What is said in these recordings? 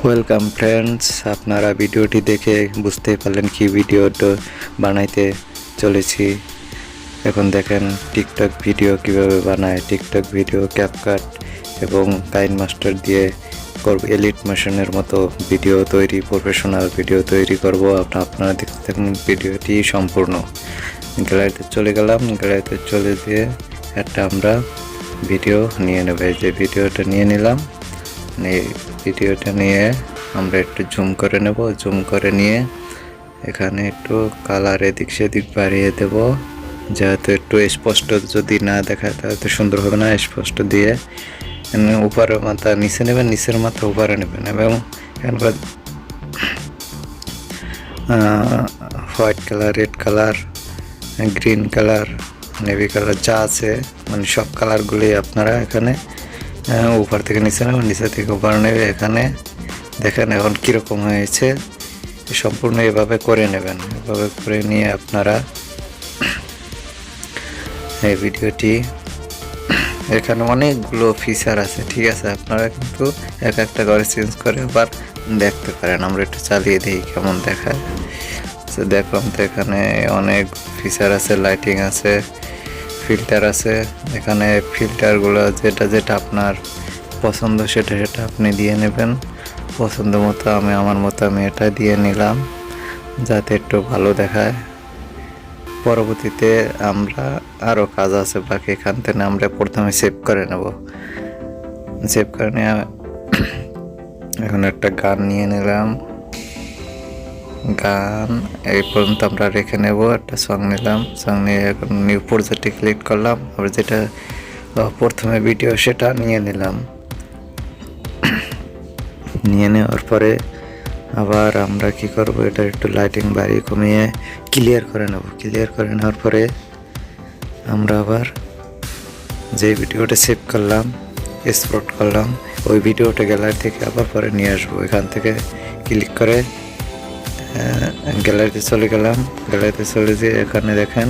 Welcome friends, আপনারা ভিডিওটি দেখে বুঝতে পারলেন কি ভিডিওটা বানাইতে চলেছি। এখন দেখেন টিকটক ভিডিও কিভাবে বানায়। টিকটক ভিডিও ক্যাপকাট এবং কাইনমাস্টার দিয়ে করব, এলিট মেশিনের মতো ভিডিও তৈরি, প্রফেশনাল ভিডিও তৈরি করব। আপনারা দেখতে থাকুন ভিডিওটি সম্পূর্ণ। গ্যালারিতে চলে গেলাম, গ্যালারিতে চলে দিয়ে একটা আমরা ভিডিও নিয়ে নেব। এই যে ভিডিওটা নিয়ে নিলাম। এই ভিডিওটা নিয়ে আমরা একটু জুম করে নেব। জুম করে নিয়ে এখানে একটু কালার এদিক সেদিক বাড়িয়ে দেব, যেহেতু একটু স্পষ্ট যদি না দেখায় তাহলে তো সুন্দর হবে না। স্পষ্ট দিয়ে উপরের মাথা নিচে নেবেন, নিচের মাথা উপরে নেবেন এবং এখানকার white colour, red colour, green colour, navy colour যা আছে মানে সব কালারগুলি আপনারা এখানে উপর থেকে নিচে নেবেন, নিচে থেকে উপর নেবে। এখানে দেখেন এখন কীরকম হয়েছে, সম্পূর্ণ এভাবে করে নেবেন। এভাবে করে নিয়ে আপনারা এই ভিডিওটি, এখানে অনেকগুলো ফিচার আছে, ঠিক আছে। আপনারা কিন্তু এক একটা করে চেঞ্জ করে আবার দেখতে পারেন। আমরা একটু চালিয়ে দিই কেমন দেখায়। দেখলাম তো এখানে অনেক ফিচার আছে, লাইটিং আছে, ফিল্টার আছে। এখানে ফিল্টারগুলো যেটা যেটা আপনার পছন্দ সেটা সেটা আপনি দিয়ে নেবেন পছন্দ মতো। আমার মতো আমি এটা দিয়ে নিলাম যাতে একটু ভালো দেখায়। পরবর্তীতে আমরা আরও কাজ আছে বাকি, এখান থেকে আমরা প্রথমে সেভ করে নেব। সেভ করে নিয়ে এখন একটা গান নিয়ে নিলাম। গান এই পর্যন্ত আমরা রেখে নেব। একটা সং নিলাম, সং নিয়ে এখন নিউ প্রজেক্টে ক্লিক করলাম। আবার যেটা প্রথমে ভিডিও সেটা নিয়ে নিলাম। নিয়ে নেওয়ার পরে আবার আমরা কি করব, এটা একটু লাইটিং বাড়িয়ে কমিয়ে ক্লিয়ার করে নেব। ক্লিয়ার করে নেওয়ার পরে আমরা আবার যে ভিডিওটা সেভ করলাম, এক্সপোর্ট করলাম, ওই ভিডিওটা গ্যালারি থেকে আবার পরে নিয়ে আসবো। এখান থেকে ক্লিক করে গ্যালারিতে চলে গেলাম। গ্যালারিতে চলে যেয়ে এখানে দেখেন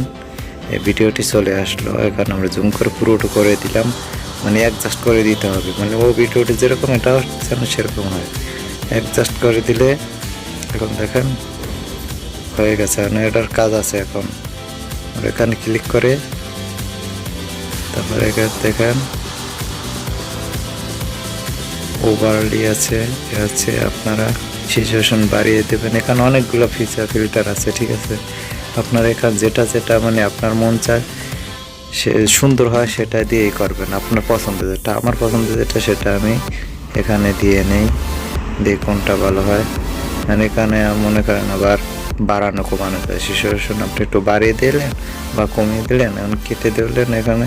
এই ভিডিওটি চলে আসলো। এখানে আমরা জুম করে পুরোটা করে দিলাম, মানে অ্যাডজাস্ট করে দিতে হবে, মানে ও ভিডিওটি যেরকম এটা যেন সেরকম হয়। অ্যাডজাস্ট করে দিলে এখন দেখেন হয়ে গেছে। মানে এটার কাজ আছে। এখন এখানে ক্লিক করে তারপরে এখানে দেখেন ওভারলি আছে, আপনারা সিচুয়েশন বাড়িয়ে দেবেন। এখানে অনেকগুলো ফিল্টার আছে, ঠিক আছে। আপনারা এখানে যেটা যেটা মানে আপনার মন চায় সে সুন্দর হয় সেটা দিয়েই করবেন। আপনার পছন্দ যেটা, আমার পছন্দ যেটা সেটা আমি এখানে দিয়ে নেই, দিয়ে কোনটা ভালো হয়। মানে এখানে মনে করেন আবার বাড়ানো কমানো যায়। সিচুয়েশন আপনি একটু বাড়িয়ে দিলেন বা কমিয়ে দিলেন, এখন কেটে দিলেন, এখানে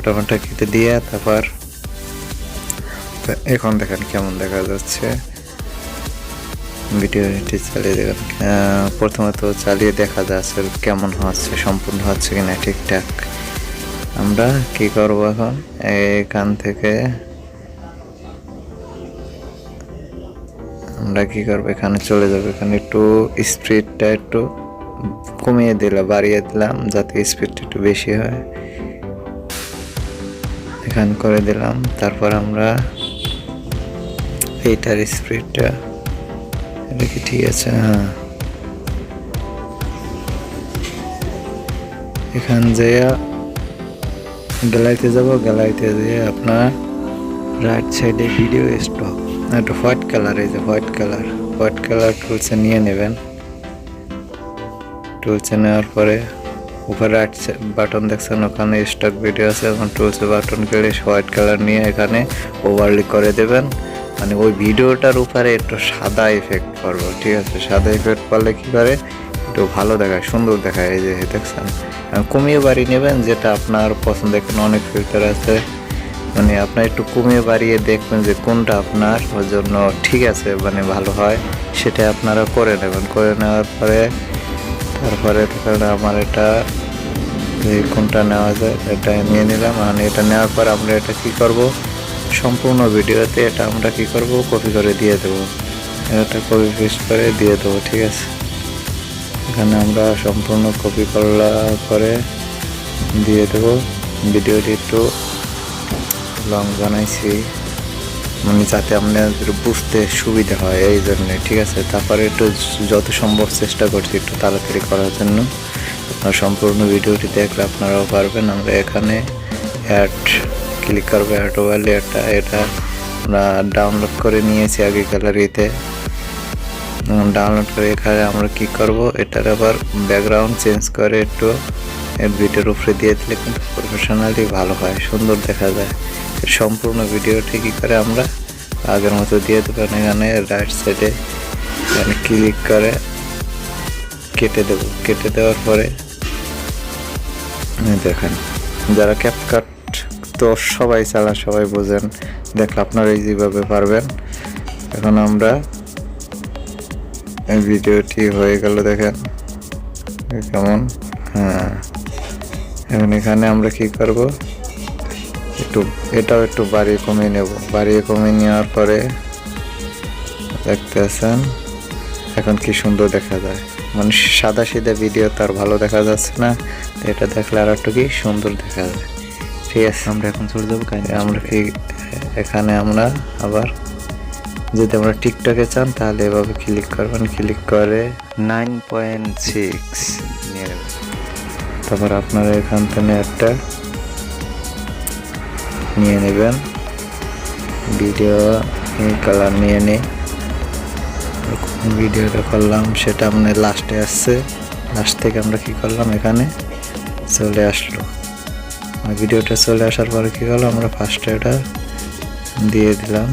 টমেটো কেটে দিয়ে তারপর এখন দেখেন কেমন দেখা যাচ্ছে। ভিডিওটি চালিয়ে দেখেন, প্রথমত চালিয়ে দেখা যাচ্ছে কেমন হচ্ছে, সম্পূর্ণ হচ্ছে কিনা ঠিকঠাক। আমরা কি করব এখন, এখান থেকে আমরা কি করবো, এখানে চলে যাবো। এখানে একটু স্পিডটা একটু কমিয়ে দিলাম, বাড়িয়ে দিলাম যাতে স্পিডটা একটু বেশি হয়। এখানে করে দিলাম। তারপর আমরা এইটার স্পিডটা, এটা কি ঠিক আছে? হ্যাঁ, এখান যেয়ে গ্যালারিতে যাব। গ্যালারিতে যেয়ে আপনার রাইট সাইডে ভিডিও স্টপ, একটা হোয়াইট কালার, এই যে হোয়াইট কালার টুলসে নিয়ে নেবেন। টুলসে নেওয়ার পরে উপরে রাইট বাটন দেখছেন, ওখানে স্টক ভিডিও আছে। এখন টুলসে বাটন কেড়ে হোয়াইট কালার নিয়ে এখানে ওভারলি করে দেবেন। মানে ওই ভিডিওটার উপরে একটু সাদা ইফেক্ট করবো, ঠিক আছে। সাদা ইফেক্ট করলে কি করে, একটু ভালো দেখায়, সুন্দর দেখায়। এই যে দেখছেন, কমিয়ে বাড়িয়ে নেবেন যেটা আপনার পছন্দ। এখানে অনেক ফিল্টার আছে, মানে আপনার একটু কমিয়ে বাড়িয়ে দেখবেন যে কোনটা আপনার জন্য ঠিক আছে, মানে ভালো হয়, সেটা আপনারা করে নেবেন। করে নেওয়ার পরে তারপরে আমার এটা কোনটা নেওয়া যায় এটা নিয়ে নিলাম। মানে এটা নেওয়ার পর আমরা এটা কি করব, সম্পূর্ণ ভিডিওতে এটা আমরা কি করব, কপি করে দিয়ে দেবো। এটা কপি পেস্ট করে দিয়ে দেবো, ঠিক আছে। এখানে আমরা সম্পূর্ণ কপি করে দিয়ে দেবো। ভিডিওটি একটু লং বানাইছি, মানে যাতে আপনাদের বুঝতে সুবিধা হয় এই জন্য, ঠিক আছে। তারপরে একটু যত সম্ভব চেষ্টা করছি একটু তাড়াতাড়ি করার জন্য। আপনার সম্পূর্ণ ভিডিওটি দেখলে আপনারাও পারবেন। আমরা এখানে অ্যাড ক্লিক করবো, অ্যাড ওভার লেয়ারটা, এটা আমরা ডাউনলোড করে নিয়েছি আগে গ্যালারিতে। ডাউনলোড করে এখানে আমরা কি করব, এটার আবার ব্যাকগ্রাউন্ড চেঞ্জ করে একটু এর ভিডিওর উপরে দিয়ে দিলে কিন্তু প্রফেশনালি ভালো হয়, সুন্দর দেখা যায়। সম্পূর্ণ ভিডিওটি কী করে আমরা আগের মতো দিয়ে দেবেন। এখানে রাইট সাইডে এখানে ক্লিক করে কেটে দেব। কেটে দেওয়ার পরে দেখেন, যারা ক্যাপকাট তো সবাই চালা, সবাই বোঝেন, দেখলে আপনারা যেভাবে পারবেন। এখন আমরা এই ভিডিওটি হয়ে গেল, দেখেন কেমন। হ্যাঁ, এখন এখানে আমরা কি করব, এটাও একটু বাড়িয়ে কমিয়ে নেব। বাড়িয়ে কমিয়ে নেওয়ার পরে দেখতেছেন এখন কি সুন্দর দেখা যায়। মানে সাদা সিধা ভিডিও তার ভালো দেখা যাচ্ছে না, এটা দেখলে আর একটু কি সুন্দর দেখা যায়। ঠিক আছে, আমরা এখন চলে যাবো। আমরা কি এখানে আমরা আবার যদি আমরা টিকটকে চান তাহলে এভাবে ক্লিক করবেন, ক্লিক করে 9.6 নিয়ে নেবেন। তারপর আপনারা এখান থেকে একটা নিয়ে নেবেন, ভিডিও কালার নিয়ে নিই। ভিডিওটা করলাম সেটা আপনার লাস্টে আসছে, লাস্ট থেকে আমরা কি করলাম এখানে চলে আসলো। ভিডিওটা চলে আসার পরে কী করলাম, আমরা ফার্স্টে এটা দিয়ে দিলাম।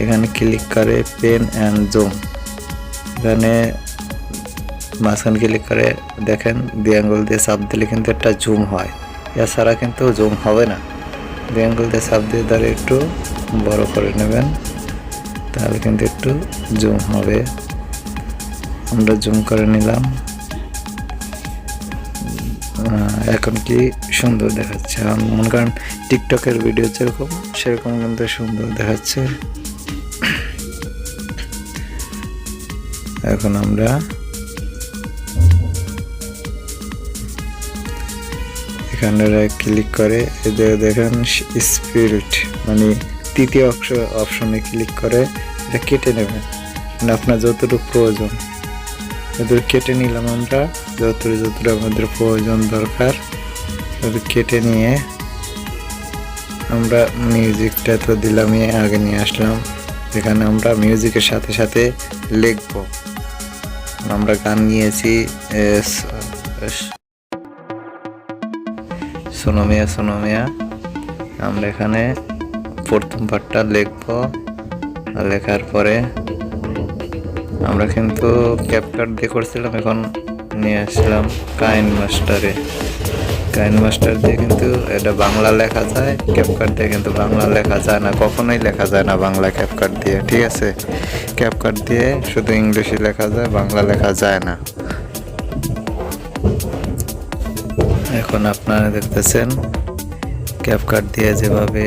এখানে ক্লিক করে পেন অ্যান্ড জুম, এখানে মাঝখানে ক্লিক করে দেখেন 2 আঙ্গুল দিয়ে চাপ দিলে কিন্তু একটা জুম হয়, এছাড়া কিন্তু জুম হবে না। 2 আঙ্গুল দিয়ে চাপ দিয়ে ধরে একটু বড় করে নেবেন, তাহলে কিন্তু একটু জুম হবে। আমরা জুম করে নিলাম। এখন কি সুন্দর দেখাচ্ছে, মনে করেন টিকটকের ভিডিও যেরকম সেরকম কিন্তু সুন্দর দেখাচ্ছে। এখন আমরা এখানে ক্লিক করে দেখেন স্পিরিট, মানে তৃতীয় অপশনে ক্লিক করে এটা কেটে নেবেন। মানে আপনার যতটুকু প্রয়োজন এদের কেটে নিলাম আমরা, যতটুকু আমাদের প্রয়োজন দরকার কেটে নিয়ে আমরা মিউজিকটা তো দিলামই, আগে নিয়ে আসলাম। এখানে আমরা মিউজিকের সাথে সাথে লিখবো। আমরা গান নিয়েছি সোনমিয়া সোনমিয়া। আমরা এখানে প্রথম পার্টটা লিখবো, লেখার পরে আমরা কিন্তু ক্যাপকাট দিয়ে করছিলাম, এখন নিয়ে আসলাম কাইনমাস্টার দিয়ে কিন্তু এটা বাংলা লেখা যায়, ক্যাপকাট দিয়ে কিন্তু বাংলা লেখা যায় না, কখনোই লেখা যায় না বাংলা ক্যাপকাট দিয়ে। ঠিক আছে, ক্যাপকাট দিয়ে শুধু ইংলিশে লেখা যায়, বাংলা লেখা যায় না। এখন আপনারা দেখতেছেন ক্যাপকাট দিয়ে যেভাবে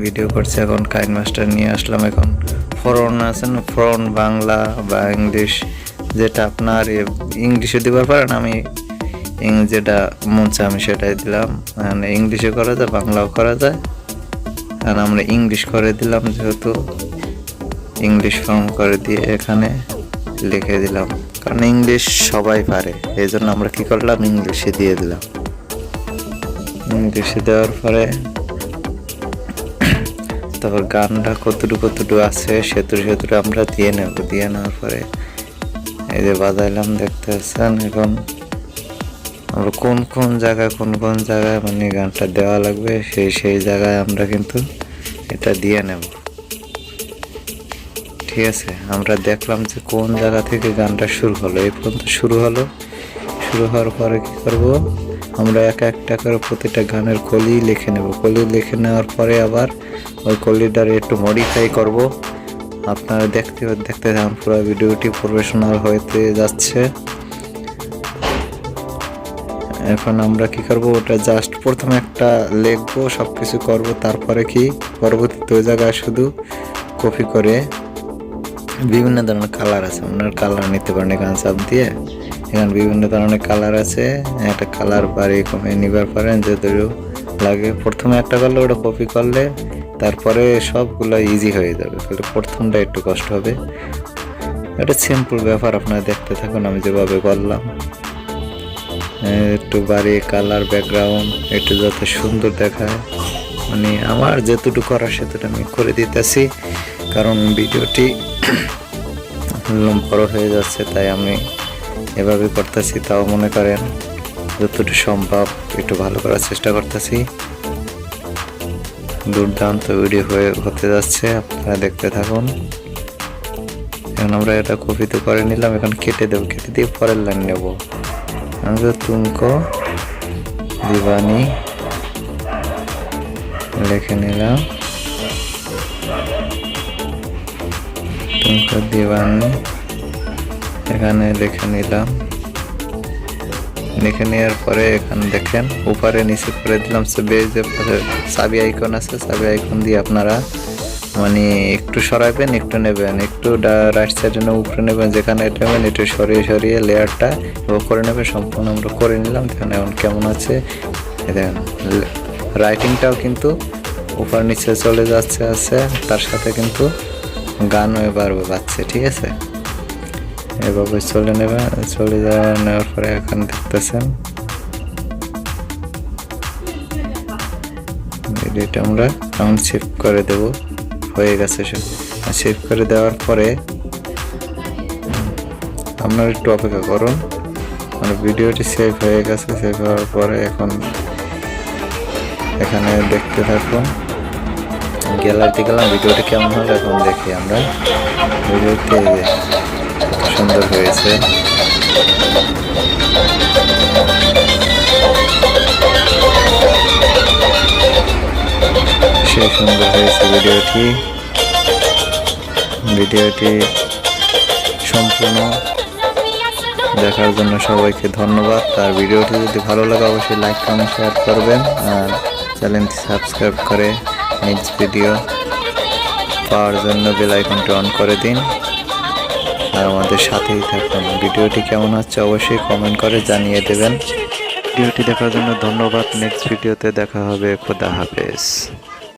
ভিডিও করছে, এখন কাইনমাস্টার নিয়ে আসলাম। এখন ফরন আছেন, ফরন বাংলা বা ইংলিশ, যেটা আপনার ইংলিশে দিবার পারেন, আমি যেটা মন চায় আমি সেটাই দিলাম। মানে ইংলিশে করা যায়, বাংলাও করা যায়, আর আমরা ইংলিশ করে দিলাম, যেহেতু ইংলিশ ফর্ম করে দিয়ে এখানে লিখে দিলাম, কারণ ইংলিশ সবাই পারে, এই জন্য আমরা কি করলাম ইংলিশে দিয়ে দিলাম। ইংলিশে দেওয়ার পরে তারপর গানটা কতটুকু আছে সেতুরে আমরা দিয়ে নেব। দিয়ে নেওয়ার পরে এই যে বাজাইলাম, দেখতে পাচ্ছেন। এখন আমরা কোন কোন জায়গায় মানে গানটা দেওয়া লাগবে সেই জায়গায় আমরা কিন্তু এটা দিয়ে নেব। ঠিক আছে, আমরা দেখলাম যে কোন জায়গা থেকে গানটা শুরু হলো, এই পর্যন্ত শুরু হওয়ার পরে কি করব, আমরা একটা করে প্রতিটা গানের কলি লিখে নেব। কলি লিখে নেওয়ার পরে আবার ওই কলিটার একটু মডিফাই করব। আপনারা দেখতে থাকুন, পুরো ভিডিওটি প্রফেশনাল হতে যাচ্ছে। এখন আমরা কি করব, ওটা জাস্ট প্রথমে একটা লিখবো, সবকিছু করব, তারপরে কি পরবর্তীতে ওই জায়গায় শুধু কপি করে বিভিন্ন ধরনের কালার আছে, আপনার কালার নিতে পারেন এখানে চাপ দিয়ে। এখানে বিভিন্ন ধরনের কালার আছে, একটা কালার বাড়িয়ে কমিয়ে নিবার পারেন, যতটুকু লাগে। প্রথমে একটা করলে ওটা কপি করলে তারপরে সবগুলো ইজি হয়ে যাবে। তাহলে প্রথমটা একটু কষ্ট হবে। এটা সিম্পল ব্যাপার, আপনারা দেখতে থাকুন আমি যেভাবে করলাম। একটু বাড়িয়ে কালার ব্যাকগ্রাউন্ড একটু যাতে সুন্দর দেখায়, মানে আমার যেটুকু করার সেটুকু আমি করে দিতেছি, কারণ ভিডিওটি বড় হয়ে যাচ্ছে, তাই আমি এভাবে করতেছি। তাও মনে করেন যতটুকু সম্ভব একটু ভালো করার চেষ্টা করতেছি। দুর্দান্ত ভিডিও হতে যাচ্ছে, আপনারা দেখতে থাকুন। এখন আমরা এটা কপিতে করে নিলাম, এখন কেটে দেবো, কেটে দিয়ে পরের লাইন নেব। আমি তো তুমকো দিবানি লিখে নিলাম, তুমকো দিবানি এখানে লিখে নিলাম। লিখে নেওয়ার পরে এখানে দেখেন উপরে নিচে করে দিলাম। যে চাবি আইকন আছে, চাবি আইকন দিয়ে আপনারা মানে একটু সরাবেন, একটু নেবেন, একটু রাইট সাইডে উপরে নেবেন, যেখানে নেবেন একটু সরিয়ে সরিয়ে লেয়ারটা করে নেবেন। সম্পূর্ণ আমরা করে নিলাম। দেখেন এখন কেমন আছে, দেখেন রাইটিংটাও কিন্তু উপর নিচে চলে যাচ্ছে আছে, তার সাথে কিন্তু গানও এবার বাজছে। ঠিক আছে, এভাবে চলে নেবেন। চলে নেওয়ার পরে এখন দেখতেছেন ভিডিওটা আমরা এখন সেভ করে দেব। হয়ে গেছে সব সেভ করে দেওয়ার পরে আপনারা একটু অপেক্ষা করুন। মানে ভিডিওটি সেভ হয়ে গেছে। সেভ হওয়ার পরে এখন এখানে দেখতে থাকুন। গ্যালারিতে গেলাম, ভিডিওটি কেমন হলো এখন দেখি আমরা। ভিডিওটি সুন্দর হয়েছে, সেই সুন্দর হয়েছে ভিডিওটি। ভিডিওটি সম্পূর্ণ দেখার জন্য সবাইকে ধন্যবাদ। আর ভিডিওটি যদি ভালো লাগে অবশ্যই লাইক কমেন্ট শেয়ার করবেন, আর চ্যানেলটি সাবস্ক্রাইব করে নেক্সট ভিডিও পাওয়ার জন্য বেল আইকনটি অন করে দিন, আর আমাদের সাথেই থাকুন। ভিডিওটি কেমন হচ্ছে অবশ্যই কমেন্ট করে জানিয়ে দেবেন। ভিডিওটি দেখার জন্য ধন্যবাদ। নেক্সট ভিডিওতে দেখা হবে। খোদা হাফেজ।